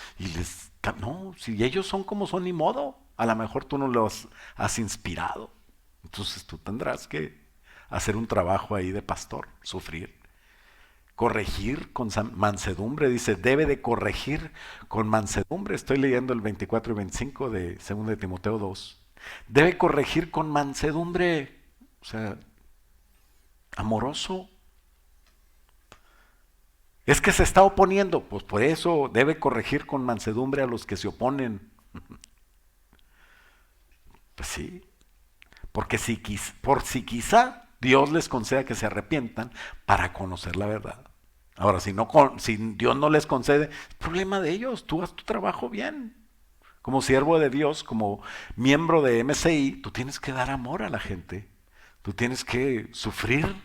No, si ellos son como son, ni modo. A lo mejor tú no los has inspirado. Entonces tú tendrás que hacer un trabajo ahí de pastor, sufrir. Corregir con mansedumbre, dice, debe de corregir con mansedumbre. Estoy leyendo el 24 y 25 de 2 de Timoteo 2. Debe corregir con mansedumbre, o sea, amoroso. Es que se está oponiendo, pues por eso debe corregir con mansedumbre a los que se oponen. Pues sí, porque si quizá Dios les conceda que se arrepientan para conocer la verdad. Ahora, si Dios no les concede, es problema de ellos, tú haz tu trabajo bien. Como siervo de Dios, como miembro de MCI, tú tienes que dar amor a la gente. Tú tienes que sufrir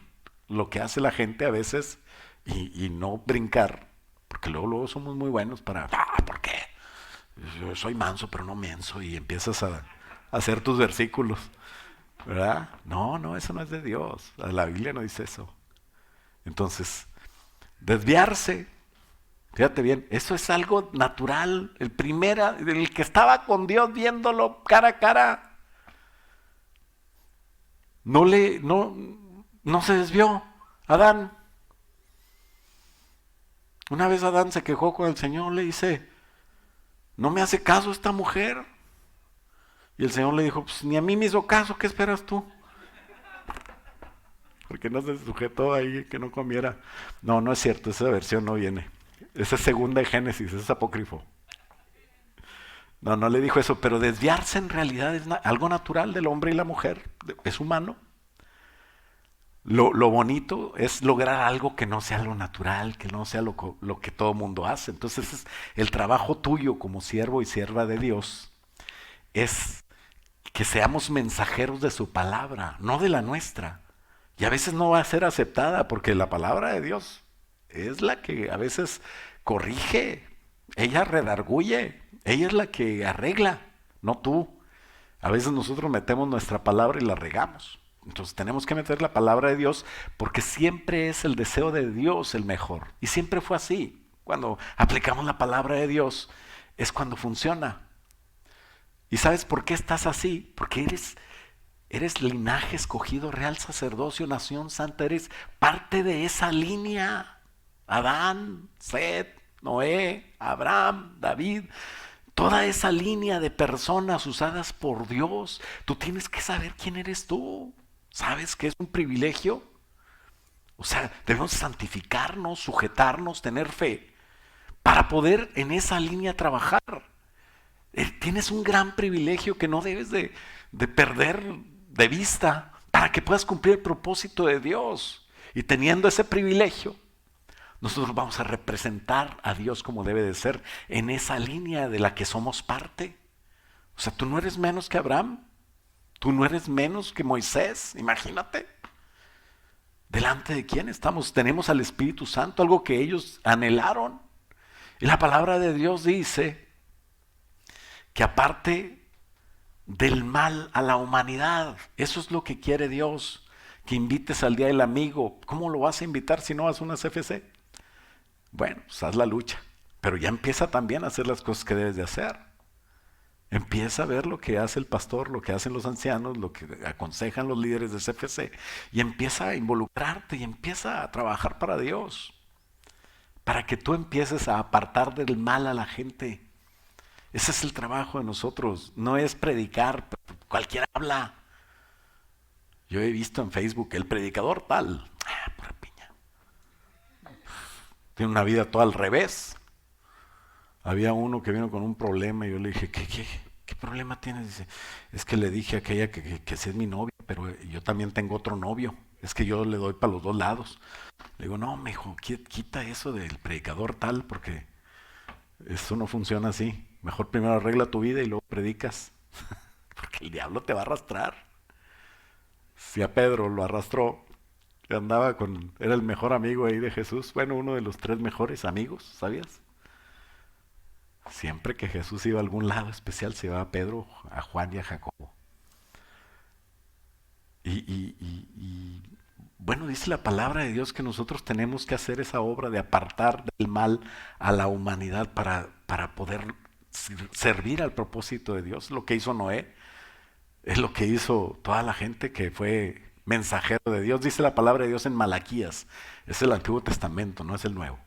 lo que hace la gente a veces y no brincar. Porque luego somos muy buenos para, ¿por qué? Yo soy manso pero no menso y empiezas a hacer tus versículos. ¿Verdad? No, eso no es de Dios. La Biblia no dice eso. Entonces, desviarse, fíjate bien, eso es algo natural. El que estaba con Dios viéndolo cara a cara, no se desvió. Adán. Una vez Adán se quejó con el Señor, le dice, no me hace caso esta mujer. Y el Señor le dijo, pues ni a mí me hizo caso, ¿qué esperas tú? Porque no se sujetó ahí que no comiera. No es cierto, esa versión no viene. Esa es segunda de Génesis, es apócrifo. No le dijo eso, pero desviarse en realidad es algo natural del hombre y la mujer, es humano. Lo bonito es lograr algo que no sea lo natural, que no sea lo que todo mundo hace. Entonces el trabajo tuyo como siervo y sierva de Dios es que seamos mensajeros de su palabra, no de la nuestra. Y a veces no va a ser aceptada porque la palabra de Dios es la que a veces corrige, ella redarguye, ella es la que arregla, no tú. A veces nosotros metemos nuestra palabra y la regamos. Entonces tenemos que meter la palabra de Dios porque siempre es el deseo de Dios el mejor. Y siempre fue así. Cuando aplicamos la palabra de Dios es cuando funciona. ¿Y sabes por qué estás así? Porque eres linaje escogido, real sacerdocio, nación santa, eres parte de esa línea. Adán, Set, Noé, Abraham, David, toda esa línea de personas usadas por Dios. Tú tienes que saber quién eres tú. ¿Sabes que es un privilegio? O sea, debemos santificarnos, sujetarnos, tener fe, para poder en esa línea trabajar. Tienes un gran privilegio que no debes de perder de vista para que puedas cumplir el propósito de Dios. Y teniendo ese privilegio, nosotros vamos a representar a Dios como debe de ser en esa línea de la que somos parte. O sea, tú no eres menos que Abraham, tú no eres menos que Moisés, imagínate. ¿Delante de quién estamos? Tenemos al Espíritu Santo, algo que ellos anhelaron. Y la palabra de Dios dice que aparte del mal a la humanidad, eso es lo que quiere Dios, que invites al día del amigo. ¿Cómo lo vas a invitar si no vas a una CFC? Bueno, pues haz la lucha, pero ya empieza también a hacer las cosas que debes de hacer. Empieza a ver lo que hace el pastor, lo que hacen los ancianos, lo que aconsejan los líderes de CFC, y empieza a involucrarte y empieza a trabajar para Dios, para que tú empieces a apartar del mal a la gente. Ese es el trabajo de nosotros, no es predicar, cualquiera habla. Yo he visto en Facebook el predicador tal, pura piña, tiene una vida toda al revés. Había uno que vino con un problema y yo le dije, ¿qué problema tienes? Dice, es que le dije a aquella que sí es mi novia, pero yo también tengo otro novio. Es que yo le doy para los dos lados. Le digo, no, mijo, quita eso del predicador tal, porque eso no funciona así. Mejor primero arregla tu vida y luego predicas. Porque el diablo te va a arrastrar. Si a Pedro lo arrastró, era el mejor amigo ahí de Jesús. Bueno, uno de los 3 mejores amigos, ¿sabías? Siempre que Jesús iba a algún lado especial, se llevaba a Pedro, a Juan y a Jacobo. Y bueno, dice la palabra de Dios que nosotros tenemos que hacer esa obra de apartar del mal a la humanidad para poder servir al propósito de Dios. Lo que hizo Noé es lo que hizo toda la gente que fue mensajero de Dios. Dice la palabra de Dios en Malaquías. Es el Antiguo Testamento, no es el Nuevo.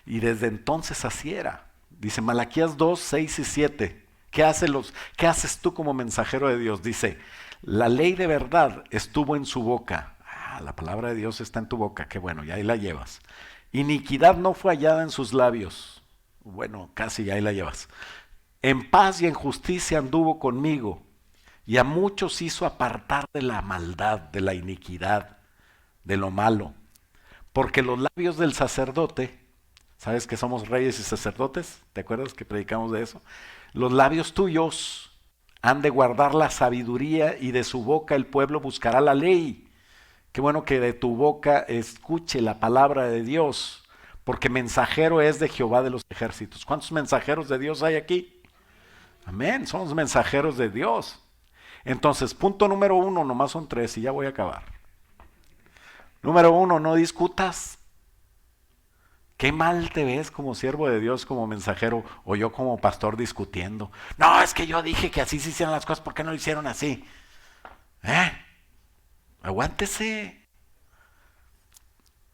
Y desde entonces así era. Dice Malaquías 2, 6 y 7. ¿Qué haces tú como mensajero de Dios? Dice, la ley de verdad estuvo en su boca. La palabra de Dios está en tu boca. Qué bueno, ya ahí la llevas. Iniquidad no fue hallada en sus labios. Bueno, casi ya ahí la llevas. En paz y en justicia anduvo conmigo. Y a muchos hizo apartar de la maldad, de la iniquidad, de lo malo. Porque los labios del sacerdote, ¿sabes que somos reyes y sacerdotes? ¿Te acuerdas que predicamos de eso? Los labios tuyos han de guardar la sabiduría y de su boca el pueblo buscará la ley. Qué bueno que de tu boca escuche la palabra de Dios, porque mensajero es de Jehová de los ejércitos. ¿Cuántos mensajeros de Dios hay aquí? Amén, somos mensajeros de Dios. Entonces, punto número 1, nomás son 3 y ya voy a acabar. Número 1, no discutas. Qué mal te ves como siervo de Dios, como mensajero, o yo como pastor discutiendo. No, es que yo dije que así se hicieran las cosas, ¿por qué no lo hicieron así? Aguántese.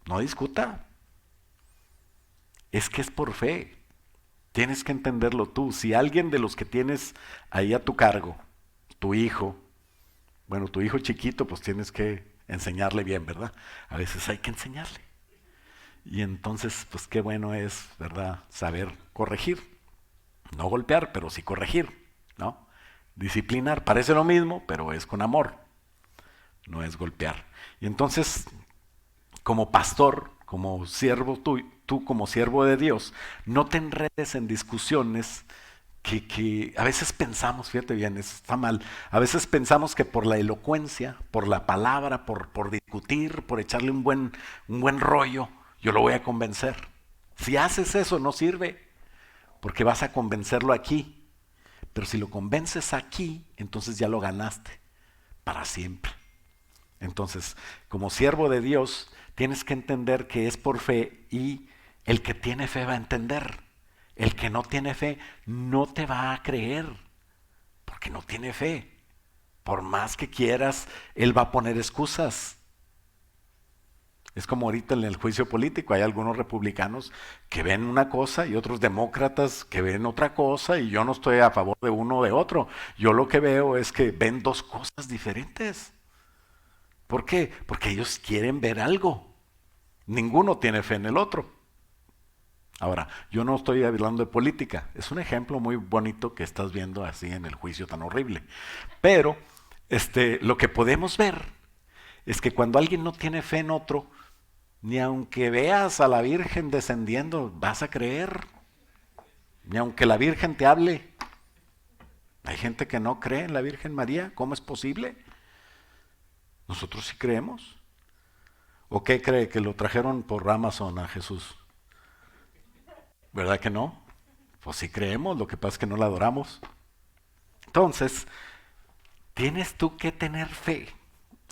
No discuta. Es que es por fe. Tienes que entenderlo tú. Si alguien de los que tienes ahí a tu cargo, tu hijo, bueno, tu hijo chiquito, pues tienes que enseñarle bien, ¿verdad? A veces hay que enseñarle. Y entonces, pues qué bueno es, ¿verdad? Saber corregir. No golpear, pero sí corregir, ¿no? Disciplinar, parece lo mismo, pero es con amor, no es golpear. Y entonces, como pastor, como siervo, tú como siervo de Dios, no te enredes en discusiones que a veces pensamos, fíjate bien, eso está mal, a veces pensamos que por la elocuencia, por la palabra, por discutir, por echarle un buen rollo, yo lo voy a convencer. Si haces eso, no sirve, porque vas a convencerlo aquí. Pero si lo convences aquí, entonces ya lo ganaste para siempre. Entonces, como siervo de Dios, tienes que entender que es por fe y el que tiene fe va a entender. El que no tiene fe no te va a creer, porque no tiene fe. Por más que quieras, él va a poner excusas. Es como ahorita en el juicio político, hay algunos republicanos que ven una cosa y otros demócratas que ven otra cosa y yo no estoy a favor de uno o de otro. Yo lo que veo es que ven dos cosas diferentes. ¿Por qué? Porque ellos quieren ver algo. Ninguno tiene fe en el otro. Ahora, yo no estoy hablando de política, es un ejemplo muy bonito que estás viendo así en el juicio tan horrible. Pero lo que podemos ver es que cuando alguien no tiene fe en otro, ni aunque veas a la Virgen descendiendo, vas a creer. Ni aunque la Virgen te hable. Hay gente que no cree en la Virgen María. ¿Cómo es posible? Nosotros sí creemos. ¿O qué cree? Que lo trajeron por Amazon a Jesús. ¿Verdad que no? Pues sí creemos, lo que pasa es que no la adoramos. Entonces, tienes tú que tener fe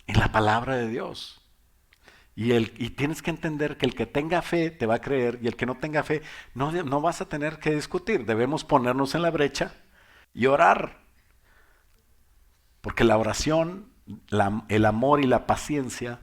en la palabra de Dios. Y tienes que entender que el que tenga fe te va a creer y el que no tenga fe no vas a tener que discutir. Debemos ponernos en la brecha y orar. Porque la oración, el amor y la paciencia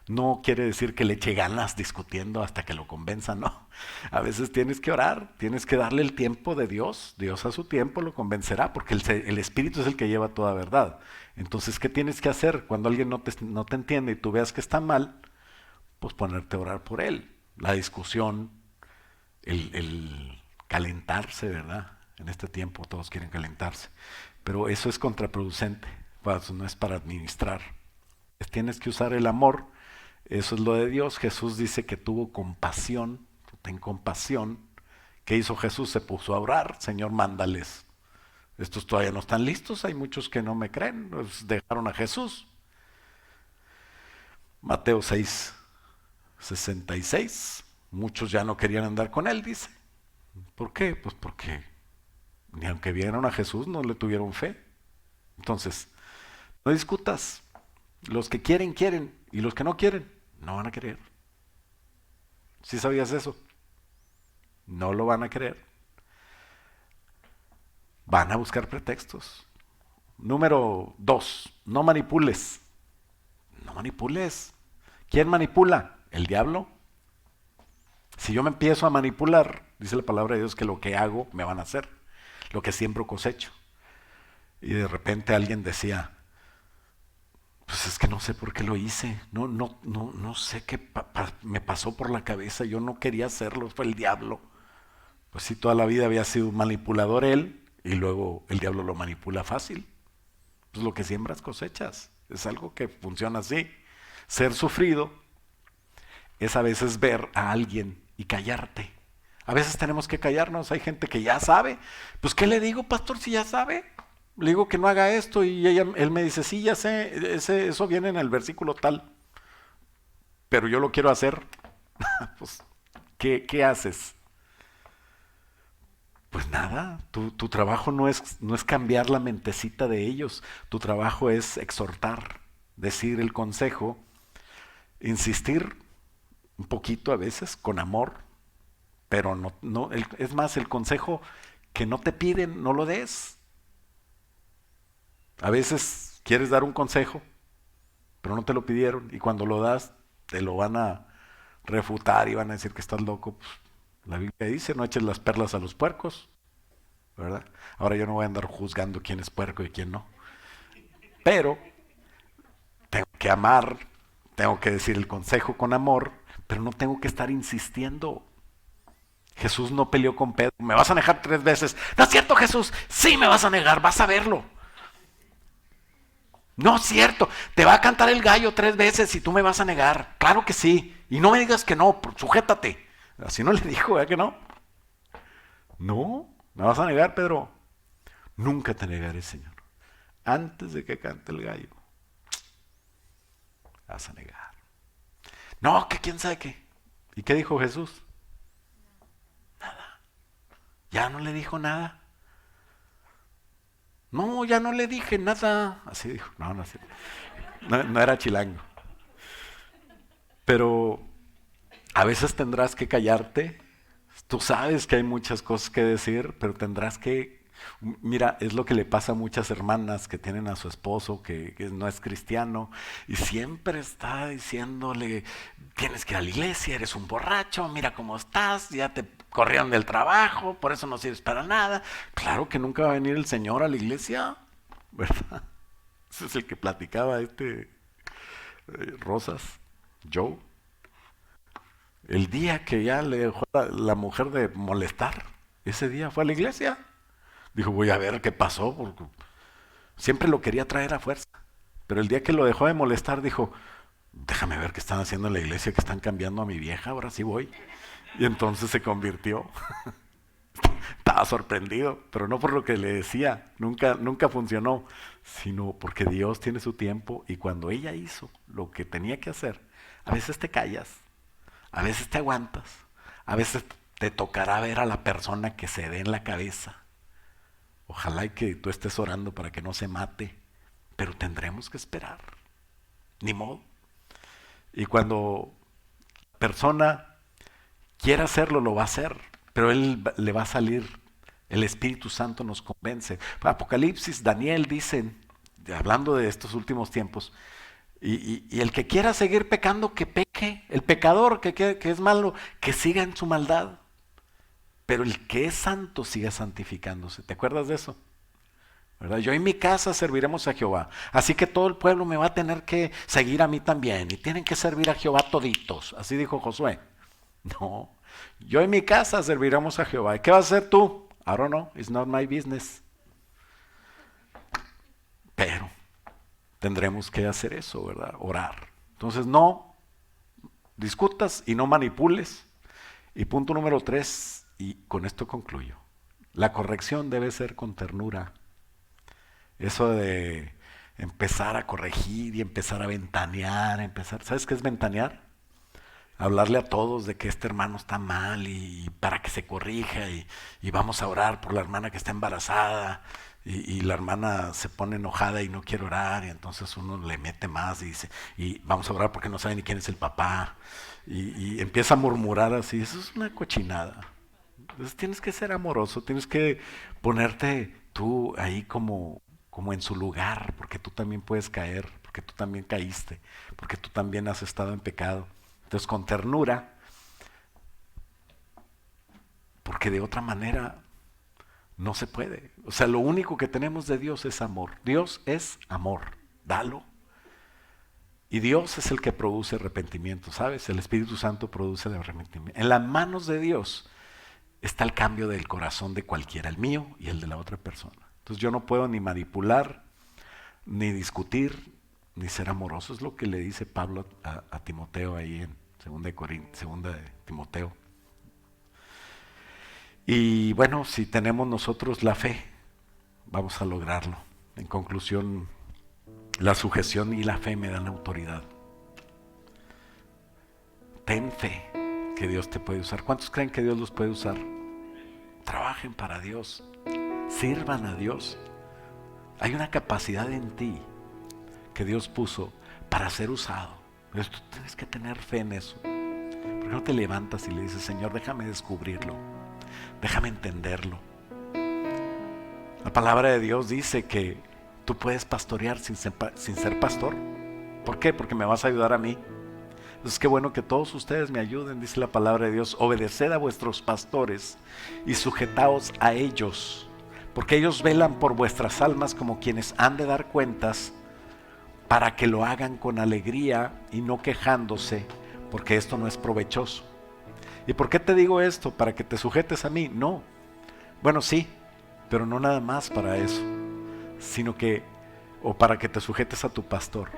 no quiere decir que le eche ganas discutiendo hasta que lo convenza, no. A veces tienes que orar, tienes que darle el tiempo de Dios. Dios a su tiempo lo convencerá porque el Espíritu es el que lleva toda verdad. Entonces, ¿qué tienes que hacer cuando alguien no te entiende y tú veas que está mal? Pues ponerte a orar por él. La discusión, el calentarse, ¿verdad? En este tiempo todos quieren calentarse. Pero eso es contraproducente, pues no es para administrar. Tienes que usar el amor, eso es lo de Dios. Jesús dice que tuvo compasión, ten compasión. ¿Qué hizo Jesús? Se puso a orar, Señor, mándales. Estos todavía no están listos, hay muchos que no me creen, pues dejaron a Jesús. Mateo 6:66, muchos ya no querían andar con él, dice. ¿Por qué? Pues porque ni aunque vieron a Jesús no le tuvieron fe. Entonces, no discutas. Los que quieren, quieren. Y los que no quieren, no van a querer. ¿Sí sabías eso? No lo van a creer. Van a buscar pretextos. Número 2, no manipules. No manipules. ¿Quién manipula? ¿El diablo? Si yo me empiezo a manipular, dice la palabra de Dios que lo que hago me van a hacer. Lo que siembro cosecho. Y de repente alguien decía, pues es que no sé por qué lo hice, no sé qué me pasó por la cabeza, yo no quería hacerlo, fue el diablo. Pues sí, toda la vida había sido un manipulador él y luego el diablo lo manipula fácil. Pues lo que siembras cosechas, es algo que funciona así. Ser sufrido es a veces ver a alguien y callarte. A veces tenemos que callarnos, hay gente que ya sabe. Pues ¿qué le digo, pastor, si ya sabe? Le digo que no haga esto y él me dice, sí, ya sé, eso viene en el versículo tal, pero yo lo quiero hacer. Pues, ¿qué haces? Pues nada, tu trabajo no es cambiar la mentecita de ellos, tu trabajo es exhortar, decir el consejo, insistir un poquito a veces con amor, pero es más, el consejo que no te piden, no lo des. A veces quieres dar un consejo, pero no te lo pidieron y cuando lo das te lo van a refutar y van a decir que estás loco. Pues, la Biblia dice, no eches las perlas a los puercos, ¿verdad? Ahora yo no voy a andar juzgando quién es puerco y quién no, pero tengo que amar, tengo que decir el consejo con amor, pero no tengo que estar insistiendo. Jesús no peleó con Pedro, me vas a negar 3 veces. No es cierto, Jesús, sí me vas a negar, vas a verlo. No es cierto, te va a cantar el gallo 3 veces y tú me vas a negar. Claro que sí. Y no me digas que no, sujétate. Así no le dijo, ¿verdad que no? No, me vas a negar, Pedro. Nunca te negaré, Señor. Antes de que cante el gallo, vas a negar. No, que quién sabe qué. ¿Y qué dijo Jesús? Ya no le dijo nada. No, ya no le dije nada. Así dijo. No, no, así. No era chilango. Pero a veces tendrás que callarte. Tú sabes que hay muchas cosas que decir, pero tendrás que... Mira, es lo que le pasa a muchas hermanas que tienen a su esposo que no es cristiano y siempre está diciéndole, tienes que ir a la iglesia, eres un borracho, mira cómo estás, ya te corrieron del trabajo, por eso no sirves para nada. Claro que nunca va a venir el Señor a la iglesia, ¿verdad? Ese es el que platicaba Rosas, Joe. El día que ya le dejó la mujer de molestar, ese día fue a la iglesia. Dijo, voy a ver qué pasó, porque siempre lo quería traer a fuerza. Pero el día que lo dejó de molestar, dijo, déjame ver qué están haciendo en la iglesia, que están cambiando a mi vieja, ahora sí voy. Y entonces se convirtió. Estaba sorprendido, pero no por lo que le decía, nunca funcionó, sino porque Dios tiene su tiempo y cuando ella hizo lo que tenía que hacer, a veces te callas, a veces te aguantas, a veces te tocará ver a la persona que se dé en la cabeza. Ojalá y que tú estés orando para que no se mate, pero tendremos que esperar, ni modo. Y cuando la persona quiera hacerlo, lo va a hacer, pero le va a salir, el Espíritu Santo nos convence. Apocalipsis, Daniel dicen, hablando de estos últimos tiempos, y el que quiera seguir pecando, que peque, el pecador que es malo, que siga en su maldad, pero el que es santo siga santificándose. ¿Te acuerdas de eso? ¿Verdad? Yo en mi casa serviremos a Jehová, así que todo el pueblo me va a tener que seguir a mí también, y tienen que servir a Jehová toditos, así dijo Josué. No, yo en mi casa serviremos a Jehová. ¿Y qué vas a hacer tú? I don't know, it's not my business. Pero tendremos que hacer eso, ¿verdad? Orar. Entonces no discutas y no manipules. Y punto número 3, y con esto concluyo. La corrección debe ser con ternura. Eso de empezar a corregir y empezar a ventanear, ¿sabes qué es ventanear? Hablarle a todos de que este hermano está mal y para que se corrija y vamos a orar por la hermana que está embarazada y la hermana se pone enojada y no quiere orar y entonces uno le mete más y dice y vamos a orar porque no sabe ni quién es el papá y empieza a murmurar así. Eso es una cochinada. Entonces tienes que ser amoroso, tienes que ponerte tú ahí como en su lugar, porque tú también puedes caer, porque tú también caíste, porque tú también has estado en pecado. Entonces con ternura, porque de otra manera no se puede. O sea, lo único que tenemos de Dios es amor. Dios es amor, dalo. Y Dios es el que produce arrepentimiento, ¿sabes? El Espíritu Santo produce el arrepentimiento. En las manos de Dios está el cambio del corazón de cualquiera, el mío y el de la otra persona. Entonces yo no puedo ni manipular, ni discutir, ni ser amoroso. Es lo que le dice Pablo a Timoteo ahí en 2 de Timoteo. Y bueno, si tenemos nosotros la fe, vamos a lograrlo. En conclusión, la sujeción y la fe me dan autoridad. Ten fe que Dios te puede usar. ¿Cuántos creen que Dios los puede usar? Trabajen para Dios, sirvan a Dios. Hay una capacidad en ti que Dios puso para ser usado. Pero tú tienes que tener fe en eso. ¿Por qué no te levantas y le dices, Señor, déjame descubrirlo, déjame entenderlo? La palabra de Dios dice que tú puedes pastorear sin ser pastor. ¿Por qué? Porque me vas a ayudar a mí. Entonces qué bueno que todos ustedes me ayuden, dice la palabra de Dios. Obedeced a vuestros pastores y sujetaos a ellos, porque ellos velan por vuestras almas como quienes han de dar cuentas, para que lo hagan con alegría y no quejándose, porque esto no es provechoso. ¿Y por qué te digo esto? ¿Para que te sujetes a mí? No. Bueno, sí, pero no nada más para eso, sino que, o para que te sujetes a tu pastor.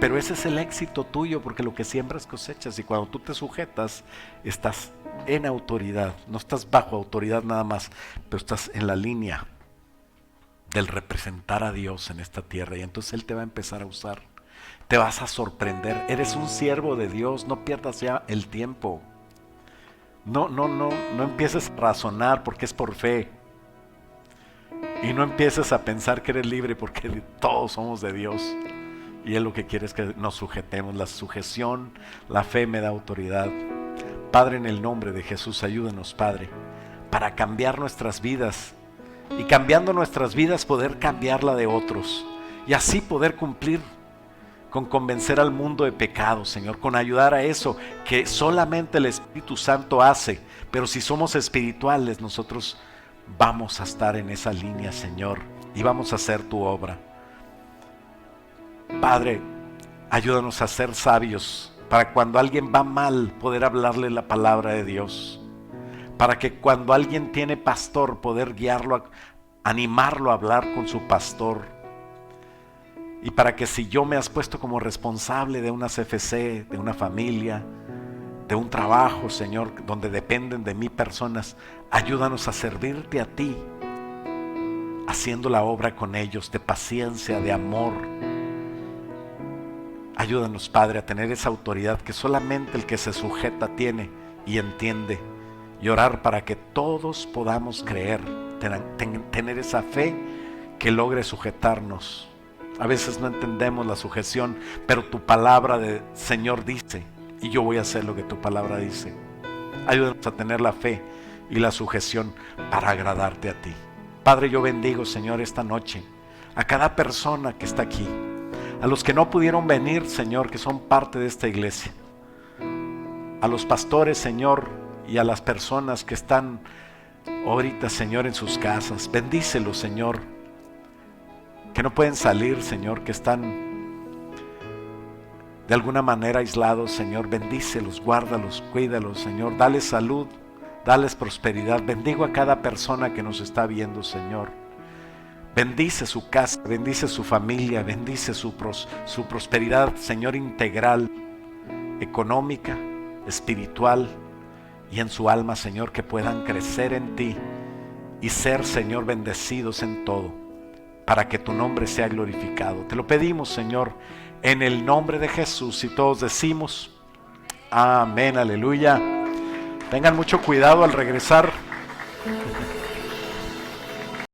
Pero ese es el éxito tuyo, porque lo que siembras cosechas, y cuando tú te sujetas, estás en autoridad. No estás bajo autoridad nada más, pero estás en la línea del representar a Dios en esta tierra, y entonces Él te va a empezar a usar. Te vas a sorprender. Eres un siervo de Dios, no pierdas ya el tiempo. No empieces a razonar porque es por fe. Y no empieces a pensar que eres libre porque todos somos de Dios. Y Él lo que quiere es que nos sujetemos. La sujeción, la fe me da autoridad. Padre, en el nombre de Jesús, ayúdanos, Padre, para cambiar nuestras vidas. Y cambiando nuestras vidas poder cambiarla de otros. Y así poder cumplir con convencer al mundo de pecado, Señor, con ayudar a eso que solamente el Espíritu Santo hace. Pero si somos espirituales, nosotros vamos a estar en esa línea, Señor, y vamos a hacer tu obra. Padre, ayúdanos a ser sabios para cuando alguien va mal poder hablarle la palabra de Dios, para que cuando alguien tiene pastor poder guiarlo, animarlo a hablar con su pastor, y para que si yo me has puesto como responsable de una CFC, de una familia, de un trabajo, Señor, donde dependen de mí personas, ayúdanos a servirte a ti, haciendo la obra con ellos de paciencia, de amor. Ayúdanos, Padre, a tener esa autoridad que solamente el que se sujeta tiene y entiende, y orar para que todos podamos creer, tener esa fe que logre sujetarnos. A veces no entendemos la sujeción, pero tu palabra de Señor dice, y yo voy a hacer lo que tu palabra dice. Ayúdanos a tener la fe y la sujeción para agradarte a ti. Padre, yo bendigo, Señor, esta noche a cada persona que está aquí, a los que no pudieron venir, Señor, que son parte de esta iglesia, a los pastores, Señor, y a las personas que están ahorita, Señor, en sus casas. Bendícelos, Señor, que no pueden salir, Señor, que están de alguna manera aislados, Señor. Bendícelos, guárdalos, cuídalos, Señor. Dales salud, dales prosperidad. Bendigo a cada persona que nos está viendo, Señor. Bendice su casa, bendice su familia, bendice su prosperidad, Señor, integral, económica, espiritual y en su alma, Señor, que puedan crecer en ti y ser, Señor, bendecidos en todo, para que tu nombre sea glorificado. Te lo pedimos, Señor, en el nombre de Jesús, y todos decimos amén, aleluya. Tengan mucho cuidado al regresar.